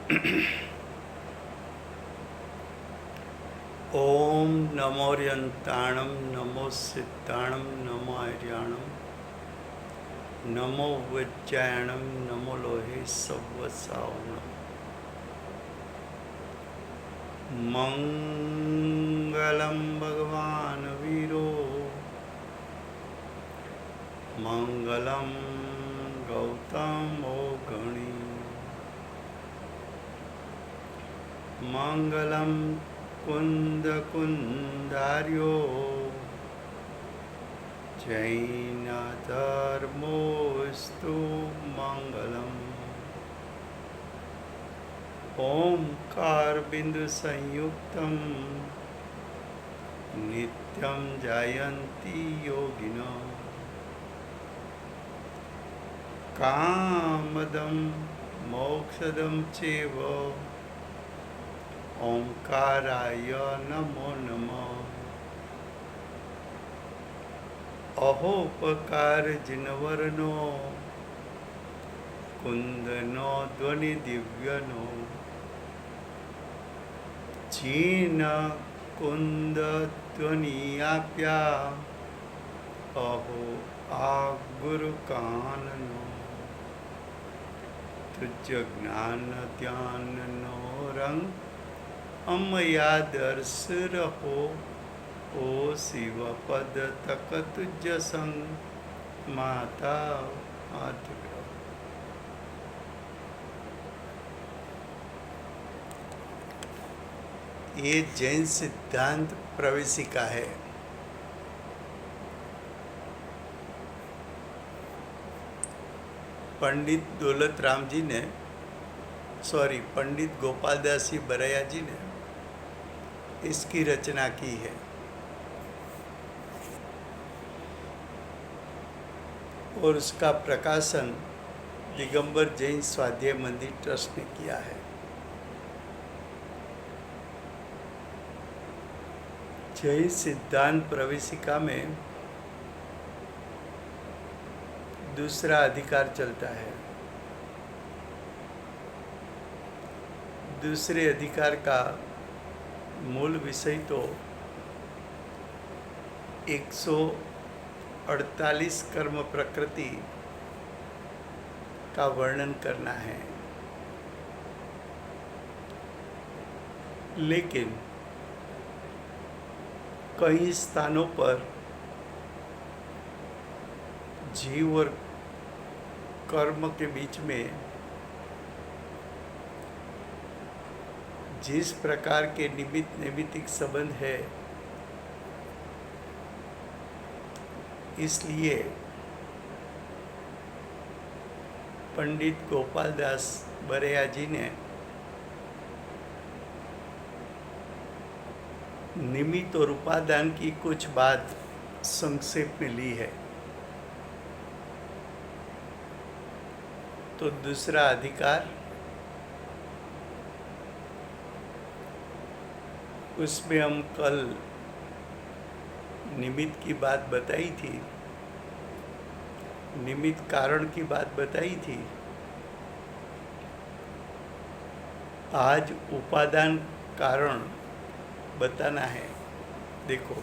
ओम नमोर्यंताणं नमो सिद्धाणं नमो आर्याणं नमो वज्रायणं नमो लोहे सवसावणं मंगलं भगवान वीरो मंगलं गौतमो गणी मंगलं कुंदार्यो जैनधर्मोऽस्तु मंगलम् ओंकार बिंदु संयुक्तं नित्यं जायन्ति योगिनो कामदं मोक्षदं चैव ओंकाराय नमो नमः अहोपकार जिनवरनो कुंदनो ध्वनि दिव्यनो चीन कुंद ध्वनि आप्या अहो आ गुरु काननो तुझ ज्ञान ध्यान नो रंग अमया दर्श रहो ओ शिव पद तक तुझ संग माता आदि। ये जैन सिद्धांत प्रवेशिका है। पंडित दौलत राम जी ने पंडित गोपालदास जी बरैया जी ने इसकी रचना की है। और उसका प्रकाशन दिगंबर जैन स्वाध्याय मंदिर ट्रस्ट ने किया है। जैन सिद्धांत प्रवेशिका में दूसरा अधिकार चलता है। दूसरे अधिकार का मूल विषय तो 148 कर्म प्रकृति का वर्णन करना है। लेकिन कई स्थानों पर जीव और कर्म के बीच में जिस प्रकार के निमित्त नैमित्तिक संबंध है, इसलिए पंडित गोपालदास बरैया जी ने निमित्त और उपादान की कुछ बात संक्षेप में ली है। तो दूसरा अधिकार उसमें हम कल निमित्त की बात बताई थी, निमित्त कारण की बात बताई थी। आज उपादान कारण बताना है। देखो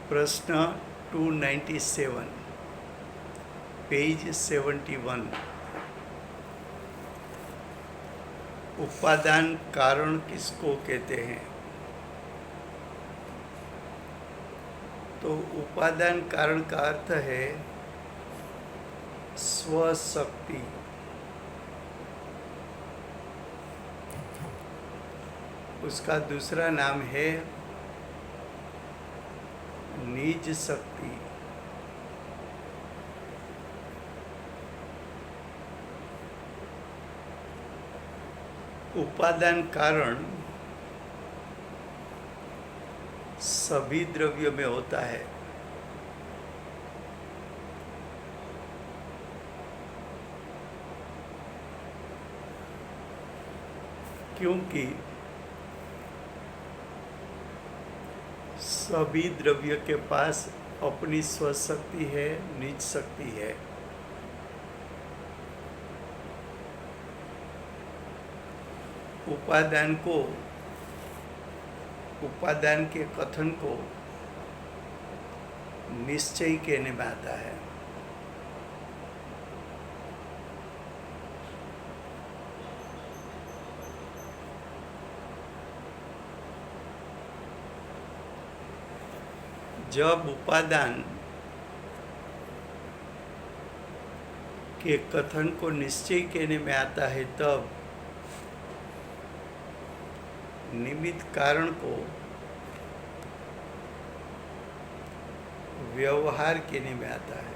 प्रश्न 297 पेज 71 उपादान कारण किसको कहते हैं? तो उपादान कारण का अर्थ है स्वशक्ति। उसका दूसरा नाम है निज शक्ति। उपादान कारण सभी द्रव्यों में होता है। क्योंकि सभी द्रव्य के पास अपनी स्वशक्ति है, निज शक्ति है। उपादान के कथन को निश्चय कहने में आता है। जब उपादान के कथन को निश्चय कहने में आता है तब निमित्त कारण को व्यवहार कहने में आता है।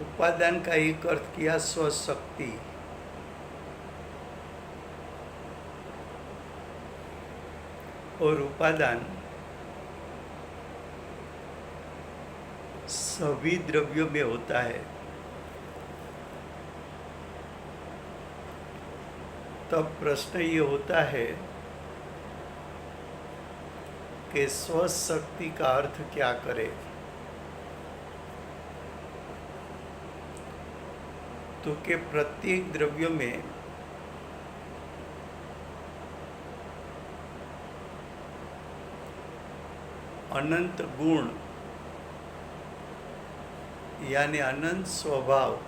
उपादान का एक अर्थ किया स्वशक्ति, और उपादान सभी द्रव्यों में होता है। तब प्रश्न ये होता है कि स्वशक्ति का अर्थ क्या करे। तो कि प्रत्येक द्रव्य में अनंत गुण यानी अनंत स्वभाव,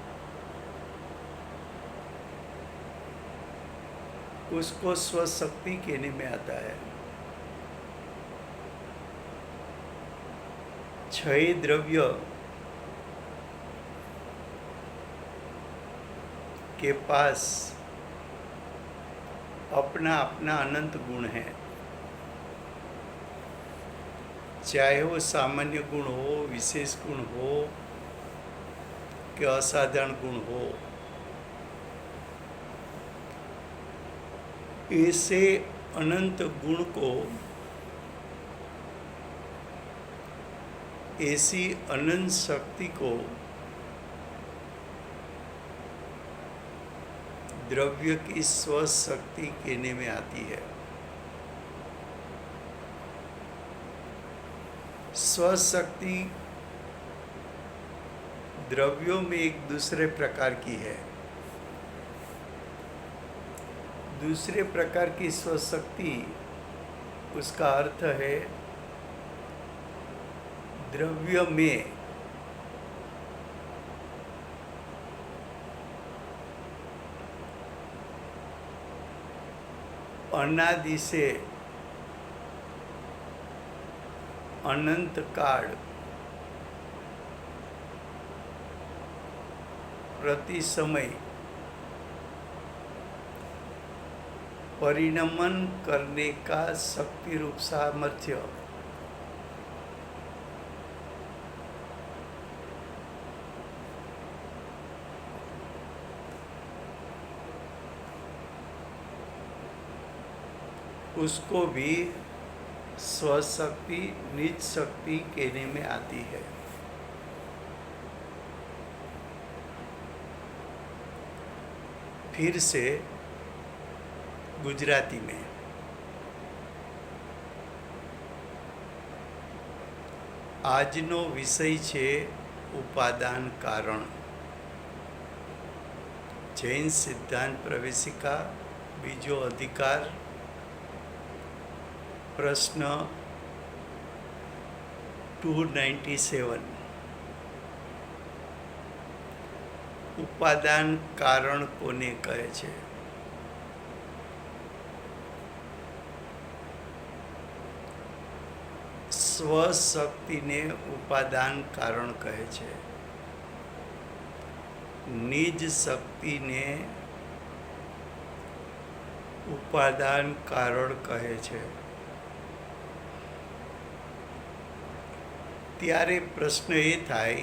उसको स्वशक्ति कहने में आता है। छह द्रव्य के पास अपना अपना अनंत गुण है, चाहे वो सामान्य गुण हो, विशेष गुण हो कि असाधारण गुण हो। ऐसे अनंत गुण को, ऐसी अनंत शक्ति को द्रव्य की स्वशक्ति कहने में आती है। स्वशक्ति द्रव्यों में एक दूसरे प्रकार की है। दूसरे प्रकार की स्वशक्ति, उसका अर्थ है द्रव्य में अनादि से अनंत काल प्रति समय परिणमन करने का शक्ति रूप सामर्थ्य, उसको भी स्वशक्ति, निज शक्ति कहने में आती है। फिर से गुजराती में આજનો વિષય છે ઉપાદાન કારણ। જૈન સિદ્ધાંત પ્રવેશિકા, બીજો અધિકાર, પ્રશ્ન 297। ઉપાદાન કારણ કોને કહે છે? સ્વશક્તિને ઉપાદાન કારણ કહે છે। નિજ શક્તિને ઉપાદાન કારણ કહે છે। ત્યારે પ્રશ્ન એ થાય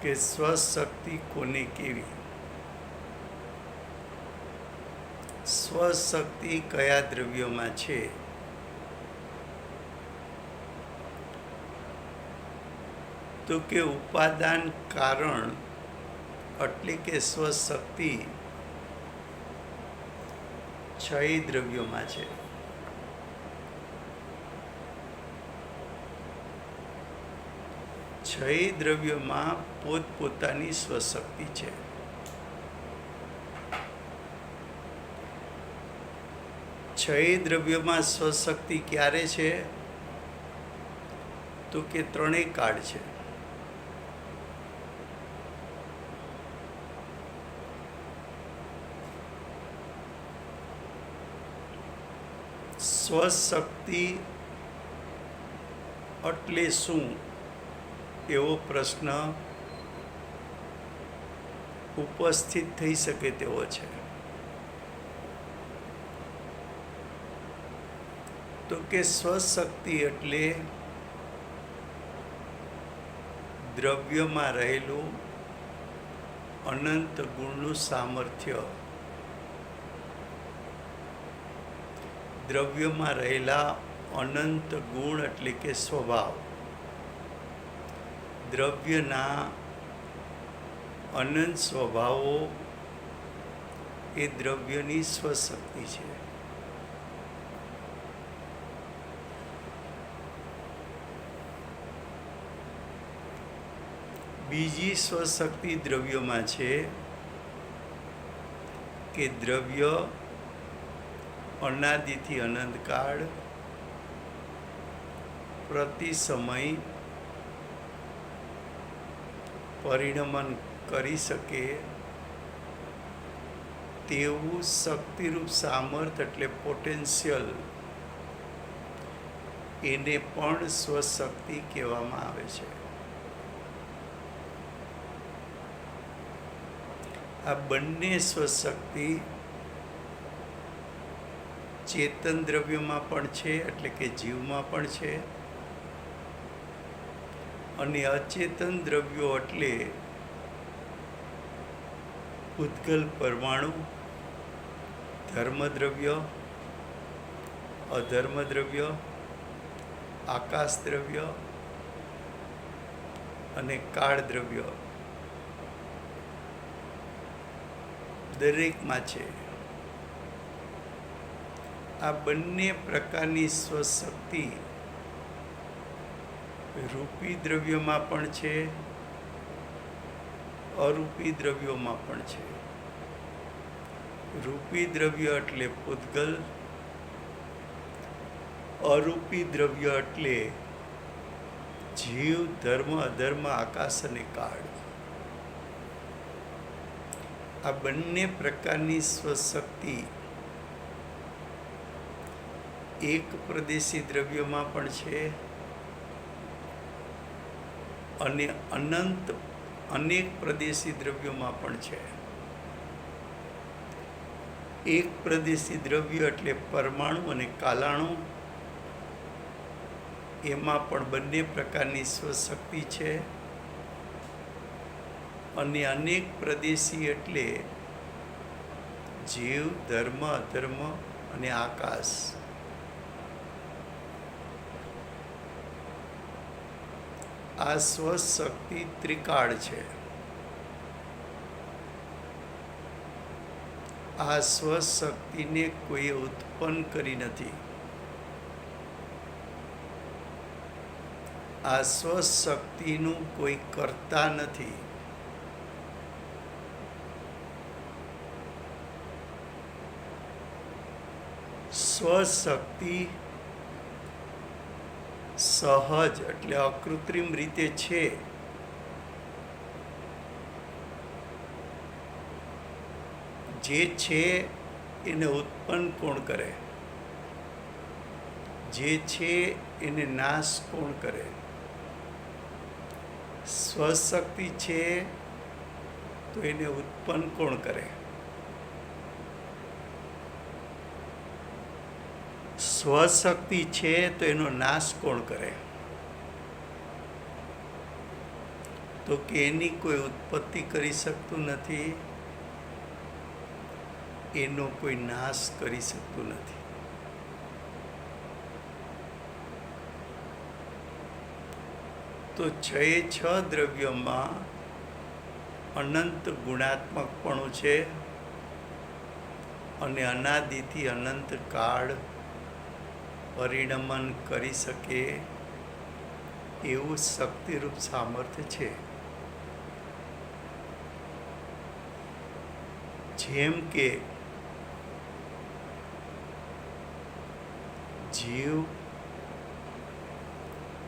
કે સ્વશક્તિ કોને કેવી? સ્વશક્તિ કયા દ્રવ્યોમાં છે? તો કે ઉપાદાન કારણ એટલે કે સ્વશક્તિ 6 દ્રવ્યોમાં છે। છ દ્રવ્યોમાં પોતપોતાની સ્વશક્તિ છે. છ દ્રવ્યોમાં સ્વશક્તિ ક્યારે છે? તો કે ત્રણેય કાળ છે. સ્વશક્તિ એટલે શું? એવો પ્રશ્ન ઉપસ્થિત થઈ શકે તેવો છે. તો કે સ્વશક્તિ એટલે દ્રવ્યમાં રહેલું અનંત ગુણનું સામર્થ્ય. દ્રવ્યમાં રહેલા અનંત ગુણ એટલે કે સ્વભાવ. દ્રવ્યના અનંત સ્વભાવો એ દ્રવ્યની સ્વશક્તિ છે. બીજી સ્વશક્તિ દ્રવ્યોમાં છે કે દ્રવ્ય અનાદિથી અનંતકાળ પ્રતિ સમય પરિણમન કરી શકે તેવું શક્તિરૂપ સામર્થ્ય એટલે પોટેન્શિયલ, એને પણ સ્વશક્તિ કહેવામાં આવે છે. આ બંને સ્વશક્તિ ચેતન દ્રવ્યમાં પણ છે, એટલે કે જીવમાં પણ છે, અને અચેતન દ્રવ્યો એટલે ઉદ્ગલ પરમાણુ, ધર્મદ્રવ્ય, અધર્મદ્રવ્ય, આકાશ દ્રવ્ય અને કાળ દ્રવ્ય દરેકમાં છે. આ બંને પ્રકારની સ્વશક્તિ રૂપી દ્રવ્યોમાં પણ છે, અરૂપી દ્રવ્યોમાં પણ છે. રૂપી દ્રવ્ય એટલે પૂતગલ, અરૂપી દ્રવ્ય એટલે જીવ, ધર્મ, અધર્મ, આકાશ અને કાળ. આ બંને પ્રકારની સ્વશક્તિ એક પ્રદેશી દ્રવ્યોમાં પણ છે અને અનેક પ્રદેશી દ્રવ્યોમાં પણ છે. એક પ્રદેશી દ્રવ્ય એટલે પરમાણુ અને કાલાણુ, એમાં પણ બંને પ્રકારની સ્વશક્તિ છે. અને અનેક પ્રદેશી એટલે જીવ, ધર્મ, અધર્મ અને આકાશ. આ સ્વશક્તિ ત્રિકાળ છે. આ સ્વશક્તિને કોઈ ઉત્પન્ન કરી નથી. આ સ્વશક્તિનું કોઈ કર્તા નથી. સ્વશક્તિ સહજ એટલે અકૃત્રિમ રીતે છે. જે છે એને ઉત્પન્ન કોણ કરે? જે છે એને નાશ કોણ કરે? સ્વશક્તિ છે તો એને ઉત્પન્ન કોણ કરે? સ્વશક્તિ છે તો એનો નાશ કોણ કરે? તો કે એની કોઈ ઉત્પત્તિ કરી શકતું નથી, એનો કોઈ નાશ કરી શકતું નથી. તો છ દ્રવ્યોમાં અનંત ગુણાત્મકપણું છે અને અનાદિથી અનંત કાળ પરિણમન કરી શકે એવું શક્તિરૂપ સામર્થ્ય છે. જેમ કે જીવ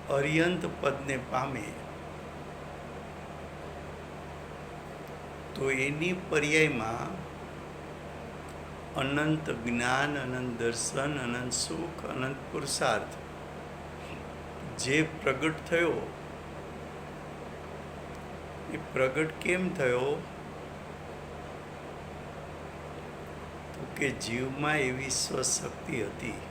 અર્યંત પદને પામે તો એની પર્યાયમાં અનંત જ્ઞાન, અનંત દર્શન, અનંત સુખ, અનંત પુરુષાર્થ જે પ્રગટ થયો, એ પ્રગટ કેમ થયો? તો કે જીવમાં એવી સ્વશક્તિ હતી.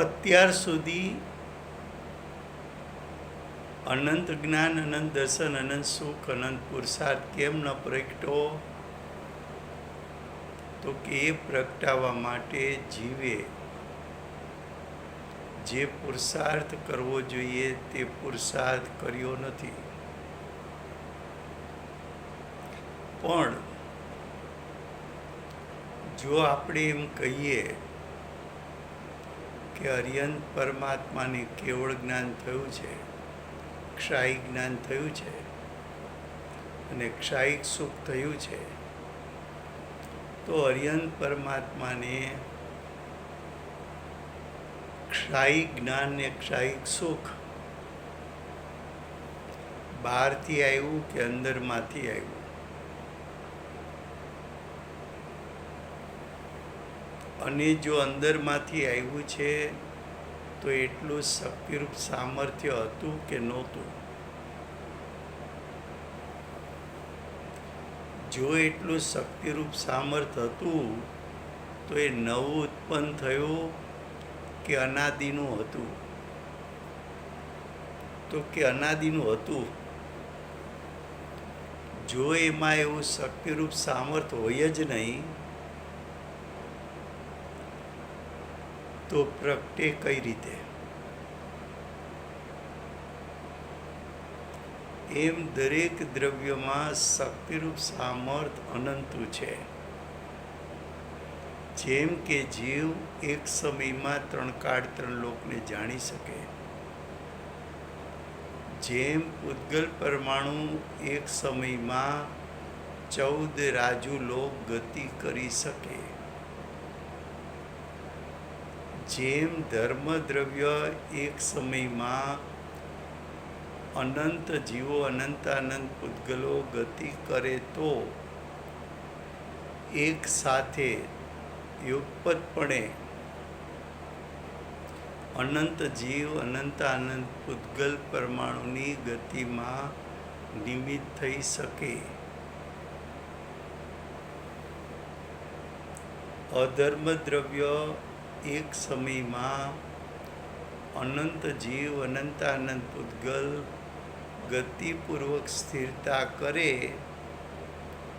અત્યાર સુધી અનંત જ્ઞાન, અનંત દર્શન, અનંત સુખ, અનંત પુરુષાર્થ કેમ ન પ્રગટો? તો કે એ પ્રગટાવવા માટે જીવે જે પુરુષાર્થ કરવો જોઈએ તે પુરુષાર્થ કર્યો નથી. પણ જો આપણે એમ કહીએ કે અર્યંત પરમાત્માને કેવળ જ્ઞાન થયું છે, ક્ષાયિક જ્ઞાન થયું છે અને ક્ષાયિક સુખ થયું છે, તો અર્યંત પરમાત્માને ક્ષાયિક જ્ઞાન ને ક્ષાયિક સુખ બહારથી આવ્યું કે અંદરમાંથી આવ્યું? અને જો અંદરમાંથી આવ્યું છે તો એટલું શક્તિરૂપ સામર્થ્ય હતું કે નહોતું? જો એટલું શક્તિરૂપ સામર્થ્ય હતું તો એ નવું ઉત્પન્ન થયું કે અનાદિનું હતું? તો કે અનાદિનું હતું. જો એમાં એવું શક્તિરૂપ સામર્થ્ય હોય જ નહીં તો પ્રગટે કઈ રીતે? એમ દરેક દ્રવ્યમાં શક્તિરૂપ સામર્થ્ય અનંતું છે. જેમ કે જીવ એક સમયમાં 3 કાળ 3 લોકને જાણી શકે, જેમ પૂતગલ પરમાણુ એક સમયમાં 14 રાજુ લોક ગતિ કરી શકે, જેમ ધર્મ દ્રવ્ય એક સમયમાં અનંત જીવો, અનંત પૂતગલો ગતિ કરે તો એક સાથે યુગપતપણે અનંત જીવ, અનંત પૂતગલ પરમાણુની ગતિમાં નિમિત્ત થઈ શકે. અધર્મ દ્રવ્ય એક સમયમાં અનંત જીવ, અનંત પૂતગલ ગતિપૂર્વક સ્થિરતા કરે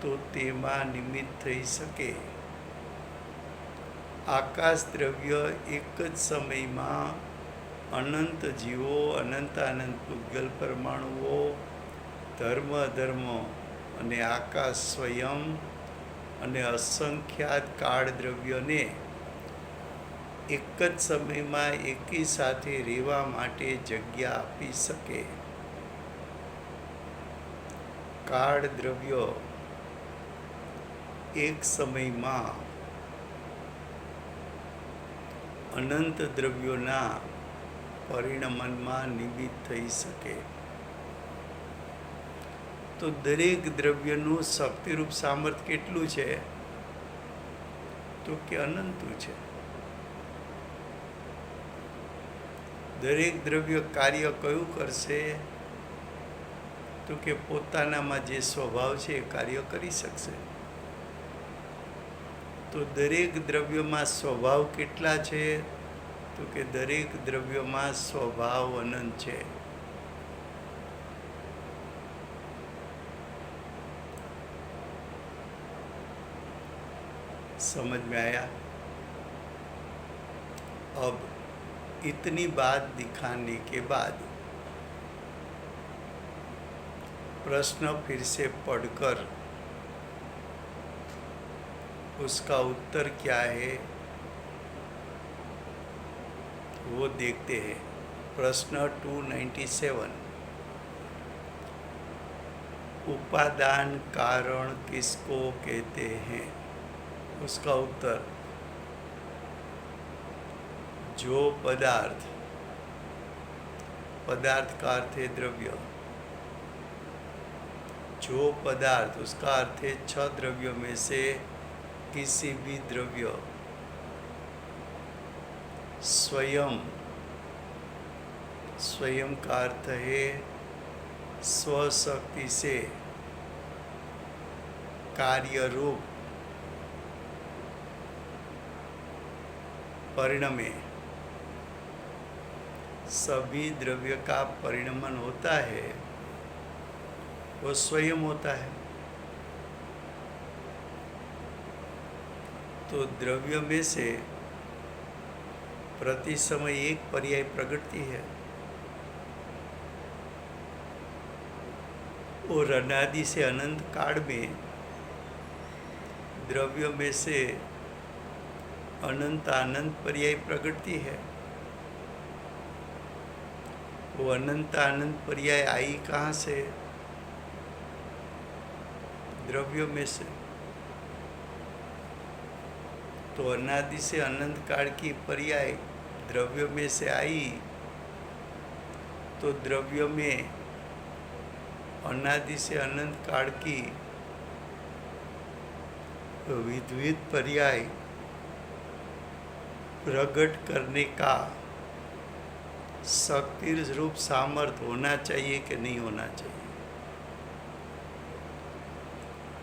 તો તેમાં નિમિત્ત થઈ શકે. આકાશ દ્રવ્ય એક જ સમયમાં અનંત જીવો, અનંત પૂતગલ પરમાણુઓ, ધર્મ અધર્મ અને આકાશ સ્વયં અને અસંખ્યાત કાળ દ્રવ્યને એક જ સમયમાં એકી સાથે રહેવા માટે જગ્યા આપી શકે. કાળ દ્રવ્ય એક સમયમાં અનંત દ્રવ્યોના પરિણમનમાં નિમિત્ત થઈ શકે. તો દરેક દ્રવ્યનું શક્તિરૂપ સામર્થ્ય કેટલું છે? તો કે અનંતું છે. દરેક દ્રવ્ય કાર્ય કયું કરશે? તો કે પોતાનામાં જે સ્વભાવ છે એ કાર્ય કરી શકશે. તો દરેક દ્રવ્યમાં સ્વભાવ કેટલા છે? તો કે દરેક દ્રવ્યમાં સ્વભાવ અનંત છે. समझ में आया? अब इतनी बात दिखाने के बाद प्रश्न फिर से पढ़कर उसका उत्तर क्या है वो देखते हैं। प्रश्न 297, उपादान कारण किसको कहते हैं? उसका उत्तर, जो पदार्थ, पदार्थ का अर्थ है द्रव्य, जो पदार्थ, उसका अर्थ है 6 द्रव्यों में से किसी भी द्रव्य स्वयं, स्वयं का अर्थ है स्वशक्ति से कार्य रूप परिणमे, सभी द्रव्य का परिणमन होता है, वो स्वयं होता है। तो द्रव्य में से प्रति समय एक पर्याय प्रगटती है और अनादि से अनंत काल में द्रव्य में से अनंत अनंत पर्याय प्रगटती है। वो अनंत अनंत पर्याय आई कहाँ से? द्रव्यों में से। तो अनादि से अनंत काल की पर्याय द्रव्यों में से आई, तो द्रव्यों में अनादि से अनंत काल की विविध पर्याय प्रकट करने का शक्ति रूप सामर्थ्य होना चाहिए कि नहीं होना चाहिए?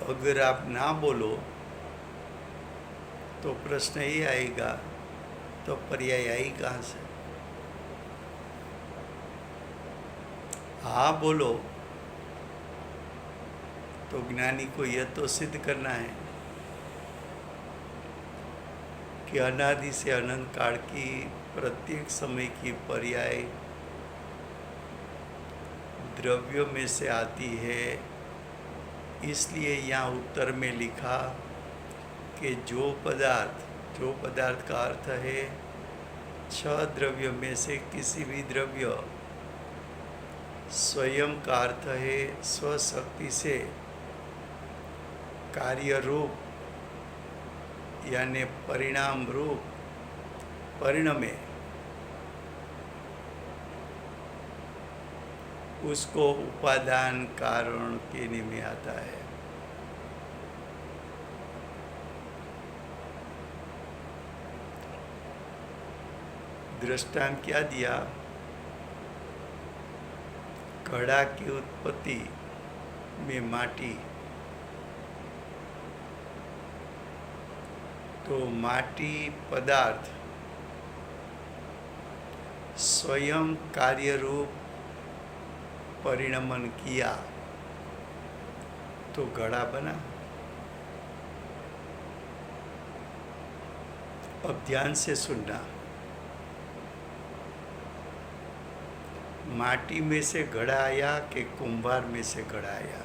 अगर आप ना बोलो तो प्रश्न ये आएगा, तो पर्याय आई कहाँ से? हाँ बोलो तो ज्ञानी को यह तो सिद्ध करना है कि अनादि से अनंत काल की प्रत्येक समय की पर्याय द्रव्यों में से आती है। इसलिए यहाँ उत्तर में लिखा कि जो पदार्थ का अर्थ है 6 द्रव्यों में से किसी भी द्रव्य स्वयं का अर्थ है स्वशक्ति से कार्य रूप यानी परिणाम रूप परिणमे, उसको उपादान कारण कहने में आता है। दृष्टांत क्या दिया? घड़ा की उत्पत्ति में माटी, तो माटी पदार्थ स्वयं कार्य रूप परिणमन किया तो घड़ा बना। अब ध्यान से सुनना, माटी में से घड़ा आया कि कुंभार में से घड़ा आया?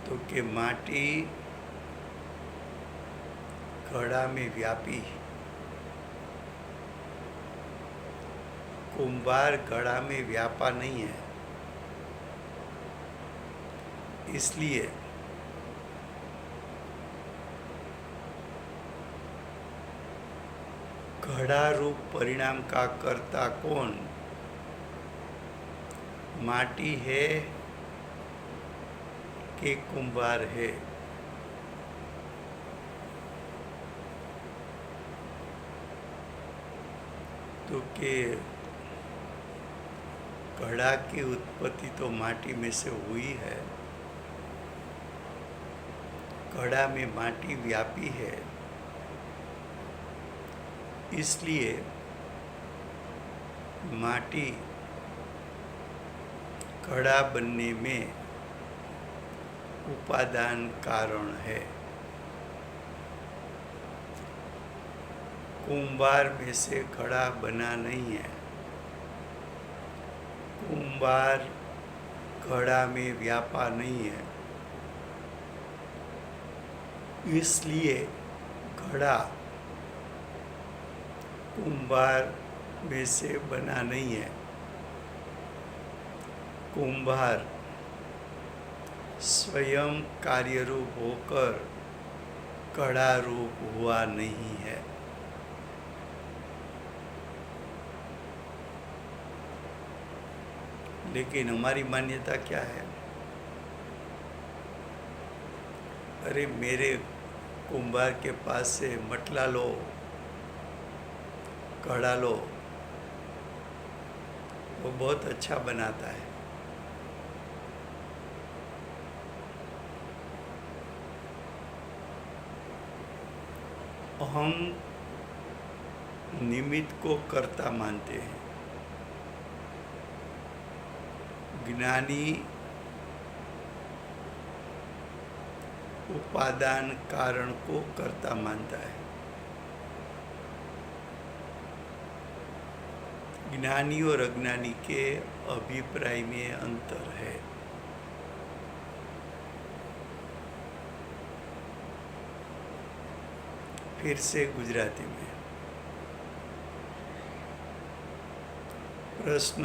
तो कि माटी घड़ा में व्यापी, कुंभार घड़ा में व्यापा नहीं है। इसलिए घड़ा रूप परिणाम का कर्ता कौन? माटी है कि कुंभार है? तो के घड़ा की उत्पत्ति तो माटी में से हुई है, घड़ा में माटी व्यापी है, इसलिए माटी घड़ा बनने में उपादान कारण है। कुंभार में से घड़ा बना नहीं है, कुंभार घड़ा में व्यापा नहीं है। इसलिए घड़ा कुंभार में से बना नहीं है। कुंभार स्वयं कार्यरूप होकर घड़ा रूप हुआ नहीं है। लेकिन हमारी मान्यता क्या है? अरे मेरे कुंभार के पास से मटला लो, घड़ा लो, वो बहुत अच्छा बनाता है। हम निमित्त को कर्ता मानते हैं। ज्ञानी उपादान कारण को कर्ता मानता है। ज्ञानी और अज्ञानी के अभिप्राय में अंतर है। फिर से गुजराती में प्रश्न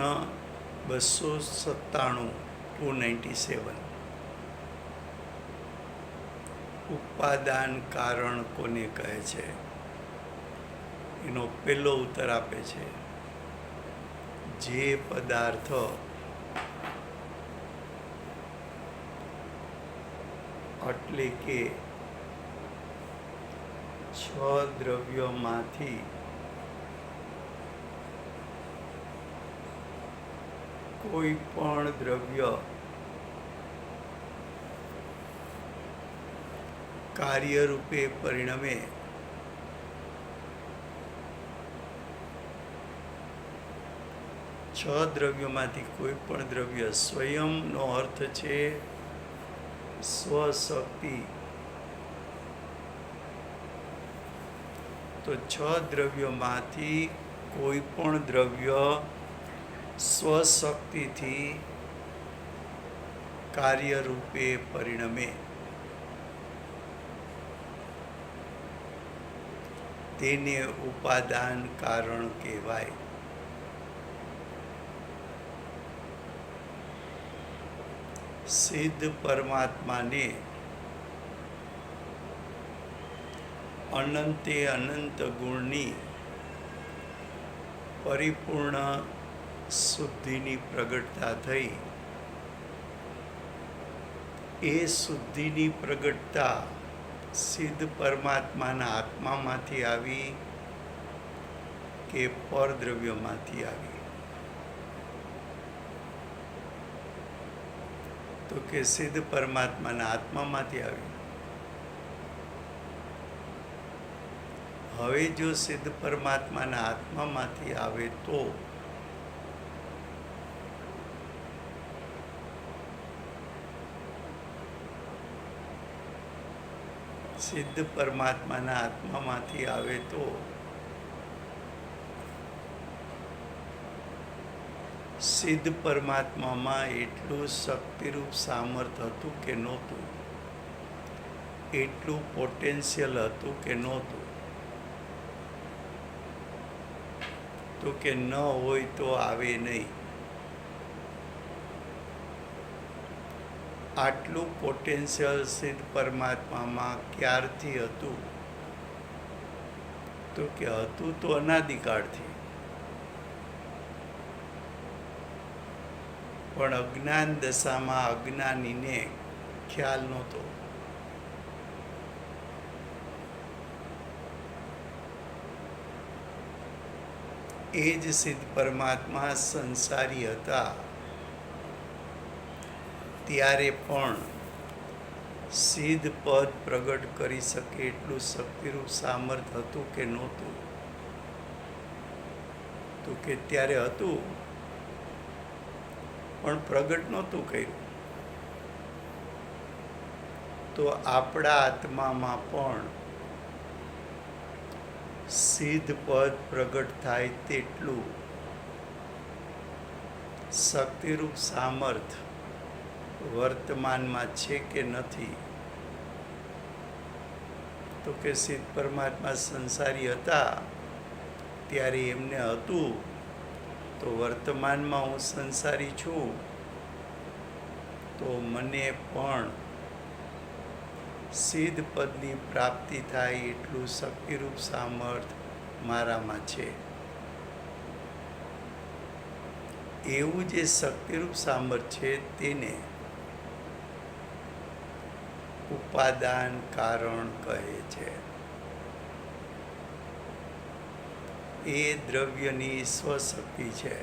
297 297 ઉપાદાન કારણ કોને કહે છે? એનો પહેલો ઉત્તર આપે છે, જે પદાર્થ એટલે કે 6 દ્રવ્યોમાંથી કોઈ પણ દ્રવ્ય કાર્યરૂપે પરિણમે છ દ્રવ્યોમાંથી કોઈ પણ દ્રવ્ય સ્વયંનો અર્થ છે સ્વશક્તિ. તો 6 દ્રવ્યોમાંથી કોઈ પણ દ્રવ્ય સ્વશક્તિથી કાર્યરૂપે પરિણમે તેને ઉપાદાન કારણ કહેવાય. સિદ્ધ પરમાત્માને અનંતે અનંત ગુણની પરિપૂર્ણ શુદ્ધિની પ્રગટતા થઈ. એ શુદ્ધિની પ્રગટતા સિદ્ધ પરમાત્માના આત્મામાંથી આવી કે પરદ્રવ્યોમાંથી આવી? તો કે સિદ્ધ પરમાત્માના આત્મામાંથી આવી. હવે જો સિદ્ધ પરમાત્માના આત્મામાંથી આવે તો સિદ્ધ પરમાત્માના આત્મામાંથી આવે તો સિદ્ધ પરમાત્મામાં એટલું શક્તિરૂપ સામર્થ્ય હતું કે નહોતું? એટલું પોટેન્શિયલ હતું કે નહોતું? તો કે ન હોય તો આવે નહીં. આટલું પોટેન્શિયલ સિદ્ધ પરમાત્મામાં ક્યારથી હતું? તો કે હતું તો અનાદિકાળથી, પણ અજ્ઞાન દશામાં અજ્ઞાનીને ખ્યાલ નહોતો. એ જ સિદ્ધ પરમાત્મા સંસારી હતા ત્યારે પણ સિદ્ધ પદ પ્રગટ કરી શકે એટલું શક્તિરૂપ સામર્થ્ય હતું કે નહોતું? તો કે ત્યારે હતું, પણ પ્રગટ નહોતું કર્યું. તો આપણા આત્મામાં પણ સિદ્ધ પદ પ્રગટ થાય તેટલું શક્તિરૂપ સામર્થ્ય વર્તમાનમાં છે કે નથી? તો કે સિદ્ધ પરમાત્મા સંસારી હતા ત્યારે એમને હતું, તો વર્તમાનમાં હું સંસારી છું, તો મને પણ સિદ્ધ પદની પ્રાપ્તિ થાય એટલું શક્તિરૂપ સામર્થ મારામાં છે. એવું જે શક્તિરૂપ સામર્થ છે તેને ઉપાદાન કારણ કહે છે. એ દ્રવ્યની સ્વશક્તિ છે.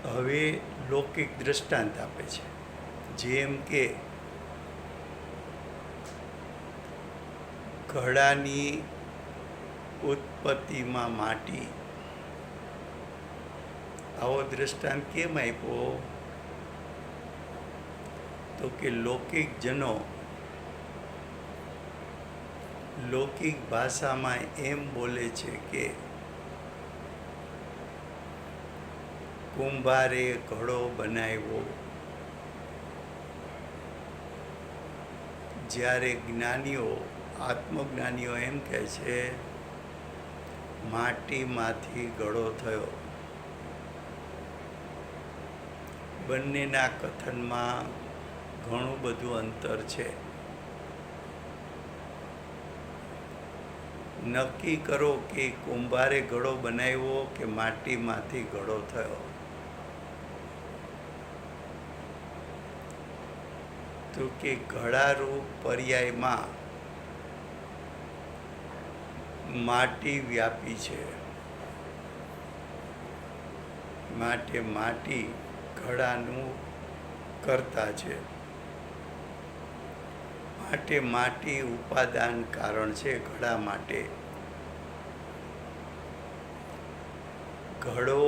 હવે લૌકિક દ્રષ્ટાંત આપે છે. જેમ કે ઘડાની ઉત્પત્તિમાં માટી. આવો દ્રષ્ટાંત કેમ આપ્યો? તો કે લૌકિક જનો લૌકિક ભાષામાં એમ બોલે છે કે કુંભારે ઘડો બનાવ્યો, જ્યારે જ્ઞાનીઓ આત્મજ્ઞાનીઓ એમ કહે છે માટીમાંથી ઘડો થયો. બંનેના કથનમાં ઘણું બધું અંતર છે. નક્કી કરો કે કુંભારે ઘડો બનાવ્યો કે માટીમાંથી ઘડો થયો. તો કે ઘડારૂપ પર્યાયમાં માટી વ્યાપી છે, માટે માટી ઘડાનું કર્તા છે. માટે માટી ઉપાદાન કારણ છે ઘડા માટે. ઘડો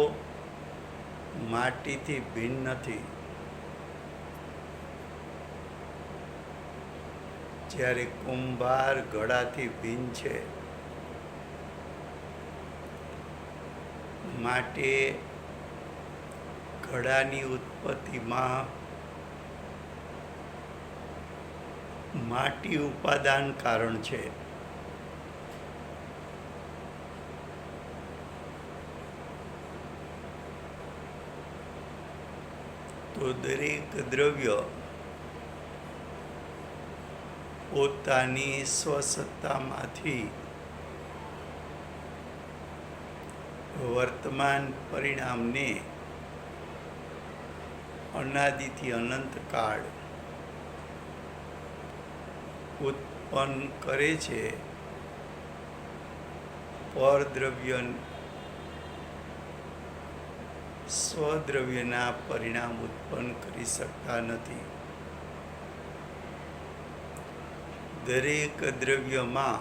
માટીથી ભિન્ન નથી. જ્યારે કુંભાર ઘડાથી ભિન્ન છે. માટે ઘડાની ઉત્પત્તિમાં માટી ઉપાદાન કારણ છે. તો દરેક દ્રવ્ય પોતાની સ્વસત્તામાંથી વર્તમાન પરિણામને અનાદિથી અનંતકાળ ઉત્પન્ન કરે છે. પરદ્રવ્ય સ્વદ્રવ્યના પરિણામ ઉત્પન્ન કરી શકતા નથી. દરેક દ્રવ્યમાં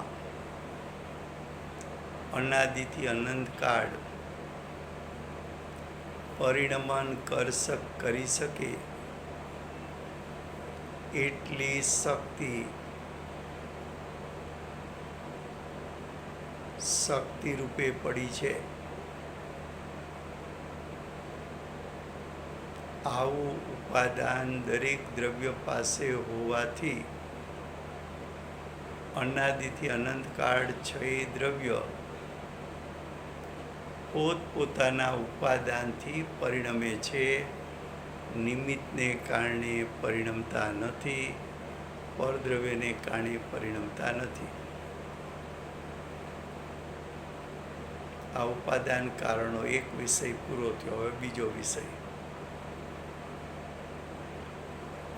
અનાદિથી અનંતકાળ પરિણમન કરી શકે એટલી શક્તિ રૂપે પડી છે. આવું ઉપાદાન દરેક દ્રવ્ય પાસે હોવાથી અનાદિથી અનંતકાળ છ દ્રવ્ય પોતપોતાના ઉપાદાનથી પરિણમે છે. નિમિત્તને કારણે પરિણમતા નથી, પરદ્રવ્યને કારણે પરિણમતા નથી. આ ઉપાદાન કારણો એક વિષય પૂરો થયો. હવે બીજો વિષય.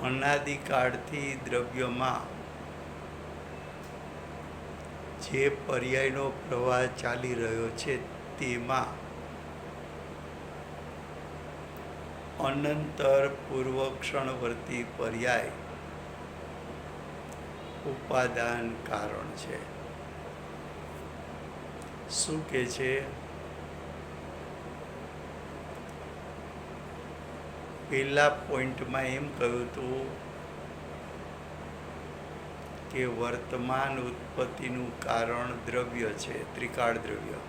અનાદિકાળથી દ્રવ્યમાં જે પર્યાયનો પ્રવાહ ચાલી રહ્યો છે તેમાં અનંતર પૂર્વક્ષણવર્તી પર્યાય ઉપાદાન કારણ છે. શું કે છે? પહેલા પોઈન્ટમાં એમ કહ્યું હતું કે વર્તમાન ઉત્પત્તિનું કારણ દ્રવ્ય છે, ત્રિકાળ દ્રવ્ય.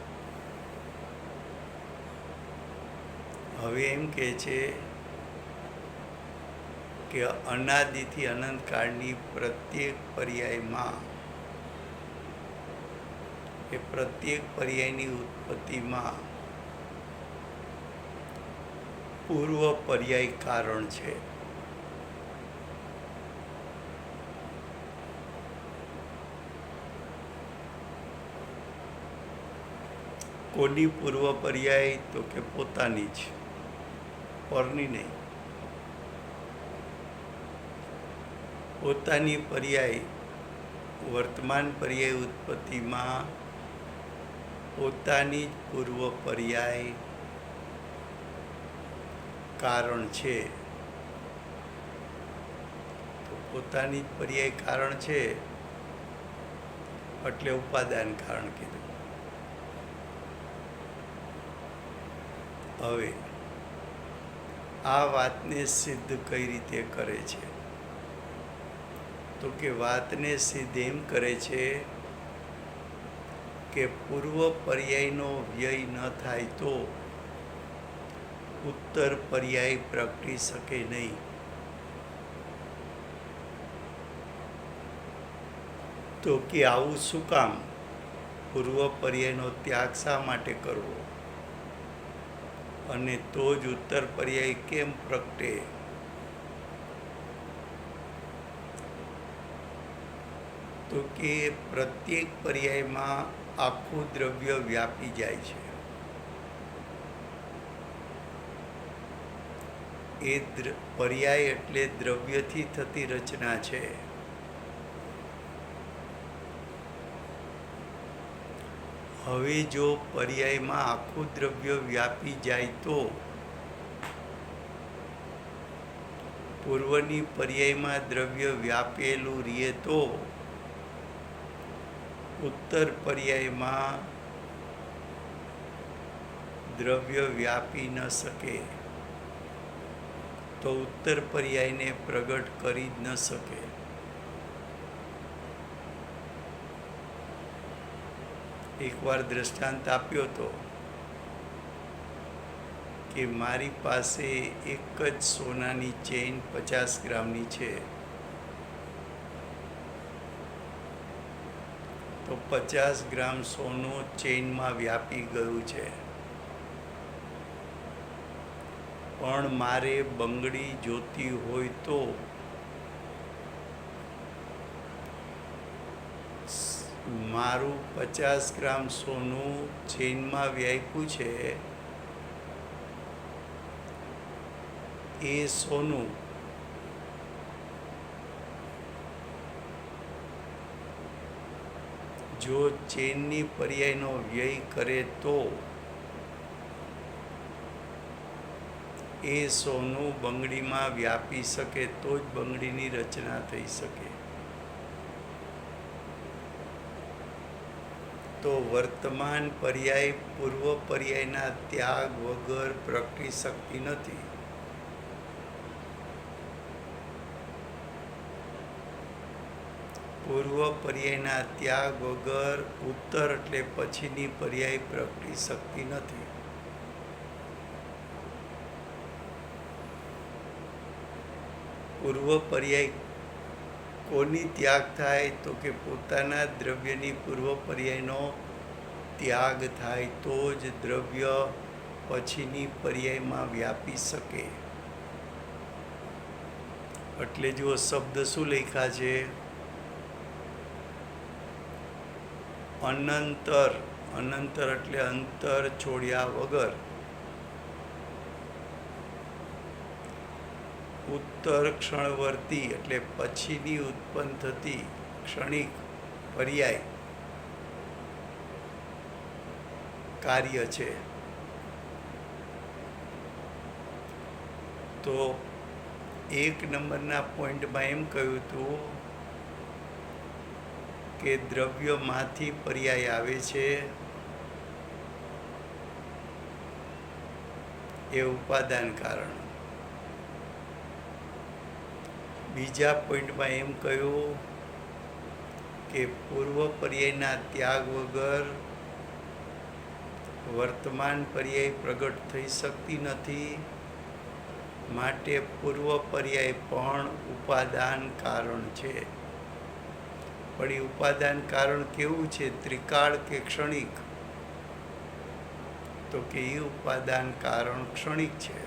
હવે એમ કહે છે કે અનાદિથી અનંતકાળની પ્રત્યેક પર્યાયમાં એ પ્રત્યેક પર્યાયની ઉત્પત્તિમાં પૂર્વ પર્યાય કારણ છે. કોની પૂર્વ પર્યાય? તો કે પોતાની જ, પરની નહીં. પોતાની પર્યાય વર્તમાન પર્યાય ઉત્પત્તિમાં પોતાની જ પૂર્વ પર્યાય કારણ છે. તો પોતાની જ પર્યાય કારણ છે એટલે ઉપાદાન કારણ કીધું. હવે આ વાતને સિદ્ધ કઈ રીતે કરે છે? તો કે વાતને સિદ્ધ એમ કરે છે કે પૂર્વ પર્યાયનો વ્યય ન થાય તો ઉત્તર પર્યાય પ્રગટી શકે નહીં. તો કે આવું શું કામ? પૂર્વ પર્યાયનો ત્યાગ શા માટે કરવો અને તો જ ઉત્તર પર્યાય કેમ પ્રગટે? તો કે પ્રત્યેક પર્યાયમાં આખું દ્રવ્ય વ્યાપી જાય છે. એ પર્યાય એટલે દ્રવ્યથી થતી રચના છે. હવે જો પર્યાયમાં આખું દ્રવ્ય વ્યાપી જાય તો પૂર્વની પર્યાયમાં દ્રવ્ય વ્યાપેલું રહે તો ઉત્તર પર્યાયમાં દ્રવ્ય વ્યાપી ન શકે. તો ઉત્તર પર્યાયને પ્રગટ કરી જ ન શકે. એકવાર દ્રષ્ટાંત આપ્યો હતો કે મારી પાસે એક જ સોનાની ચેઇન 50 ગ્રામની છે. તો 50 ગ્રામ સોનું ચેઇનમાં વ્યાપી ગયું છે. પણ મારે બંગડી જોતી હોય તો મારું 50 ગ્રામ સોનું ચેઇનમાં વ્યાપ્યું છે. એ સોનું જો ચેઇનની પર્યાયનો વ્યય કરે તો એ સોનું બંગડીમાં વ્યાપી શકે તો જ બંગડીની રચના થઈ શકે. તો વર્તમાન પર્યાય પૂર્વ પર્યાયના ત્યાગ વગર પ્રગટી શકતી નથી. પૂર્વ પર્યાયના ત્યાગ વગર ઉત્તર એટલે પછીની પર્યાય પ્રગટી શકતી નથી. પૂર્વ પર્યાય કોની ત્યાગ થાય? તો કે પોતાના દ્રવ્યની પૂર્વ પર્યાયનો ત્યાગ થાય તો જ દ્રવ્ય પછીની પર્યાયમાં વ્યાપી શકે. એટલે જો શબ્દ શું લખ્યા છે? અનંતર. અનંતર એટલે અંતર છોડ્યા વગર. ઉત્તર ક્ષણવર્તી એટલે પછીની ઉત્પન્ન થતી ક્ષણિક પર્યાય કાર્ય છે. તો 1 નંબરના પોઈન્ટમાં એમ કહ્યું હતું કે દ્રવ્યમાંથી પર્યાય આવે છે એ ઉપાદાન કારણ. બીજા પોઈન્ટમાં એમ કહ્યું કે પૂર્વ પર્યાયના ત્યાગ વગર વર્તમાન પર્યાય પ્રગટ થઈ શકતી નથી. માટે પૂર્વ પર્યાય પણ ઉપાદાન કારણ છે. પણ એ ઉપાદાન કારણ કેવું છે? ત્રિકાળ કે ક્ષણિક? તો કે એ ઉપાદાન કારણ ક્ષણિક છે.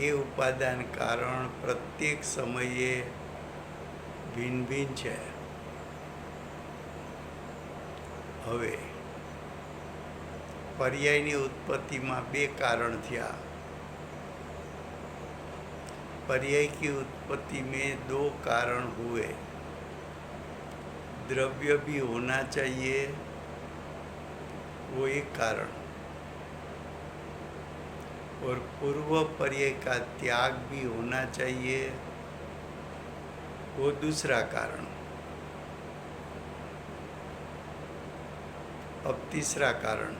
એ ઉપાદાન કારણ પ્રત્યેક સમયે ભિન્ન ભિન્ન છે. હવે પર્યાયની उत्पत्तिમાં બે कारण થયા. पर्याय की उत्पत्ति में दो कारण हुए. द्रव्य भी होना चाहिए, वो एक कारण, और पूर्व पर्याय का त्याग भी होना चाहिए, वो दूसरा कारण. अब तीसरा कारण,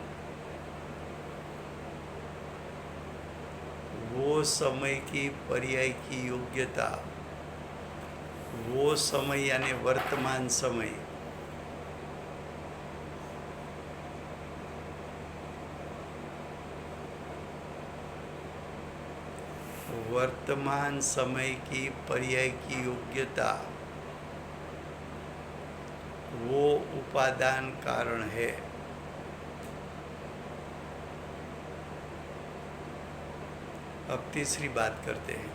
वो समय की पर्याय की योग्यता, वो समय यानी वर्तमान समय, वर्तमान समय की पर्याय की योग्यता वो उपादान कारण है. अब तीसरी बात करते हैं.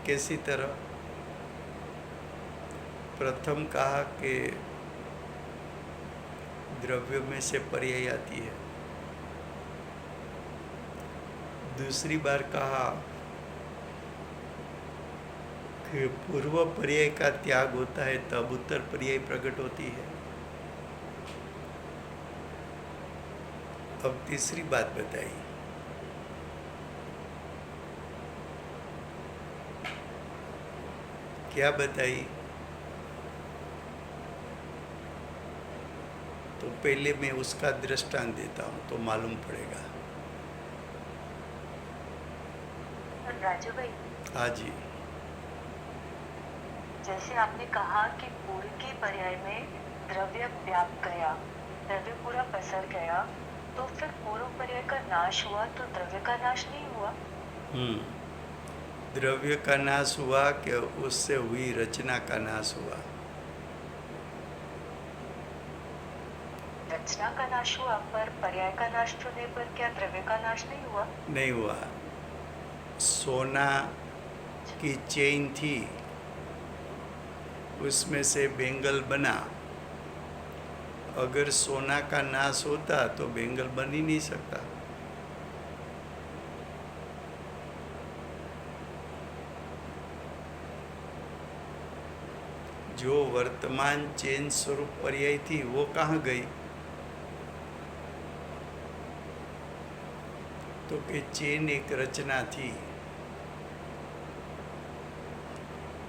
कैसी तरह? प्रथम कहा कि द्रव्य में से पर्याय आती है. दूसरी बार कहा कि पूर्व पर्याय का त्याग होता है तब उत्तर पर्याय प्रकट होती है. अब तीसरी बात बताई. क्या बताई? तो पहले मैं उसका दृष्टांत देता हूँ तो मालूम पड़ेगा. राजू भाई, हाँ जी. जैसे आपने कहा कि पूर्व के पर्याय में द्रव्य व्याप गया, द्रव्य पूरा पसर गया, तो फिर पूर्व पर्याय का नाश हुआ तो द्रव्य का नाश नहीं हुआ? द्रव्य का नाश हुआ कि उससे हुई रचना का नाश हुआ? रचना का नाश हुआ, पर पर्याय का नाश होने पर क्या द्रव्य का नाश नहीं हुआ? नहीं हुआ. सोना की चेन थी, उसमें से बेंगल बना. अगर सोना का नाश होता तो बेंगल बन ही नहीं सकता. जो वर्तमान चेन स्वरूप पर्याय थी वो कहाँ गई? तो कि चेन एक रचना थी.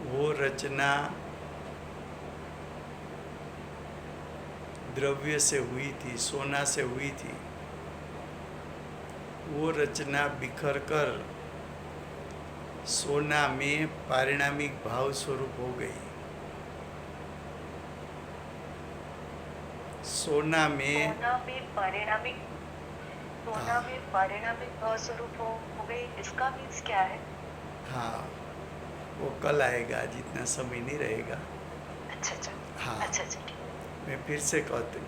वो रचना द्रव्य से हुई थी, सोना से हुई थी. वो रचना बिखर कर सोना में पारिणामिक भाव स्वरूप हो गई. सोना में परिणामिक भाव स्वरूप हो गई, इसका मीन्स क्या है? हाँ, वो कल आएगा, जितना समय नहीं रहेगा. अच्छा. हाँ. अच्छा. मैं फिर से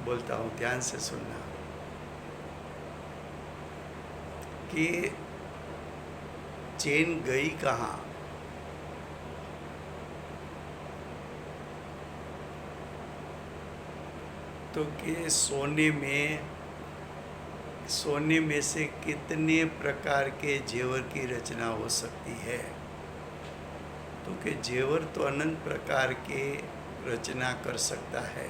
बोलता हूँ, ध्यान से सुनना. कि चेन गई कहाँ? तो कि सोने में से कितने प्रकार के जेवर की रचना हो सकती है? तो कि जेवर तो अनंत प्रकार के रचना कर सकता है,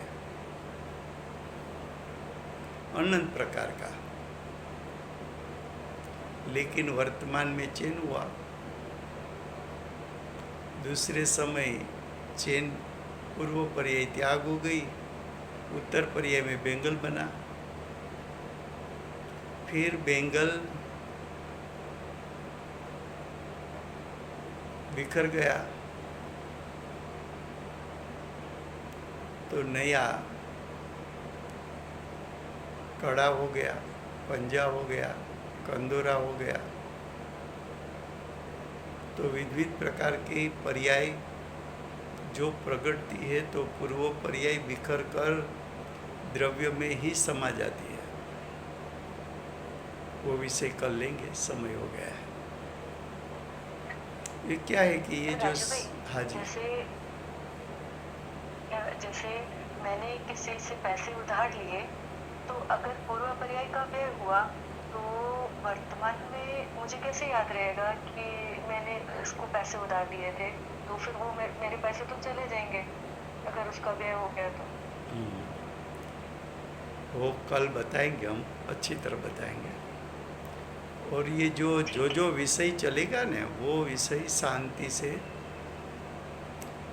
अनंत प्रकार का. लेकिन वर्तमान में चेन हुआ. दूसरे समय चेन पूर्व पर्याय त्याग हो गई, उत्तर पर्याय में बेंगल बना. फिर बेंगल बिखर गया तो नया कड़ा हो गया, पंजा हो गया, कंदोरा हो गया. तो विविध प्रकार के पर्याय जो प्रगटती है तो पूर्व पर्याय बिखर कर द्रव्य में ही समा जाती है। वो विषय कर लेंगे, समय हो गया है। ये क्या है कि ये जो राजू भाई, हाँ जी जैसे मैंने किसी से पैसे उधार लिए, तो अगर पूर्व पर्याय का व्यय हुआ तो वर्तमान में मुझे कैसे याद रहेगा कि मैंने उसको पैसे उधार दिए थे? तो फिर वो मेरे पैसे तो चले जाएंगे अगर उसका व्यय हो गया तो। वो कल बताएंगे, हम अच्छी तरह बताएंगे। और ये जो विषय चलेगा ना, वो विषय शांति से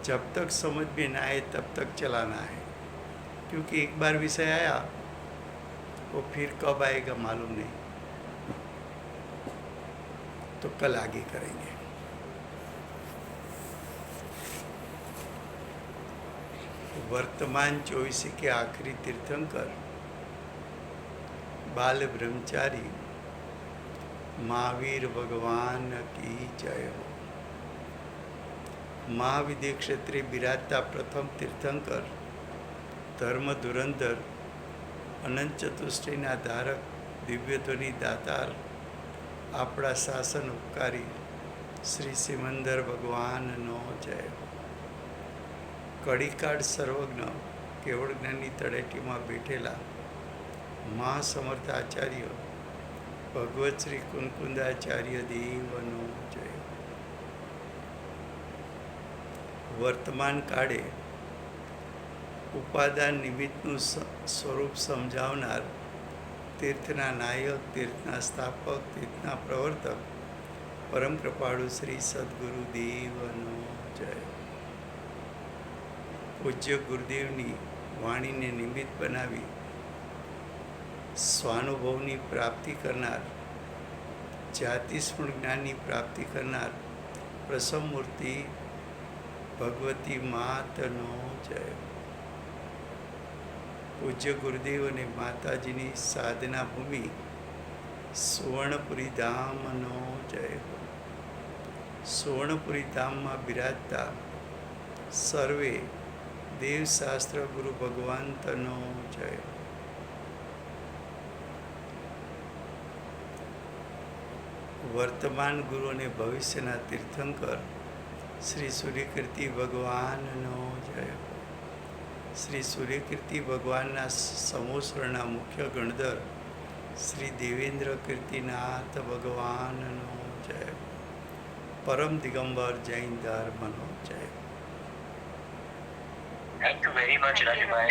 जब तक समझ में ना आए तब तक चलाना है, क्योंकि एक बार विषय आया वो फिर कब आएगा मालूम नहीं। तो कल आगे करेंगे। वर्तमान 24 के आखिरी तीर्थंकर बाल ब्रह्मचारी महावीर भगवान की जय हो। महाविद्य क्षेत्रे विराजता प्रथम तीर्थंकर धर्म धुरंधर अनंत चतुष्टयना धारक दिव्यध्वनि दातार આપણા શાસન ઉપકારી શ્રી સિમંદર ભગવાનનો જય હો। કડીકાળ સર્વજ્ઞ કેવળ જ્ઞાનની તળેટીમાં બેઠેલા મહાસમર્થ આચાર્ય ભગવત શ્રી કુનકુંદાચાર્ય દેવનો જય હો। વર્તમાન કાળે ઉપાદાન નિમિત્તનું સ્વરૂપ સમજાવનાર तीर्थना नायक, तीर्थना स्थापक, तीर्थना प्रवर्तक परम कृपाळु श्री सद्गुरुदेवनो जय। पूज्य गुरुदेवनी वाणीने निमित्त बनावी स्वानुभवनी प्राप्ति करनार, जातिस्मृत ज्ञाननी प्राप्ति करनार प्रसम मूर्ति भगवती मातनो जय। पूज्य गुरुदेव અને માતાજીની સાધના ભૂમિ સુવર્ણપુરી ધામનો જય હો। સુવર્ણપુરી ધામમાં બિરાજતા સર્વે દેવશાસ્ત્ર ગુરુ ભગવંતનો જય હો। વર્તમાન ગુરુ અને ભવિષ્યના તીર્થંકર શ્રી સૂર્યકીર્તિ ભગવાનનો જય હો। શ્રી સૂર્યકીર્તિ ભગવાનના સમોસરના મુખ્ય ગણધર શ્રી દેવેન્દ્ર કીર્તિનાથ ભગવાનનો જય। પરમ દિગંબર જૈન ધર્મનો જય। Thank you very much, Rajubhai.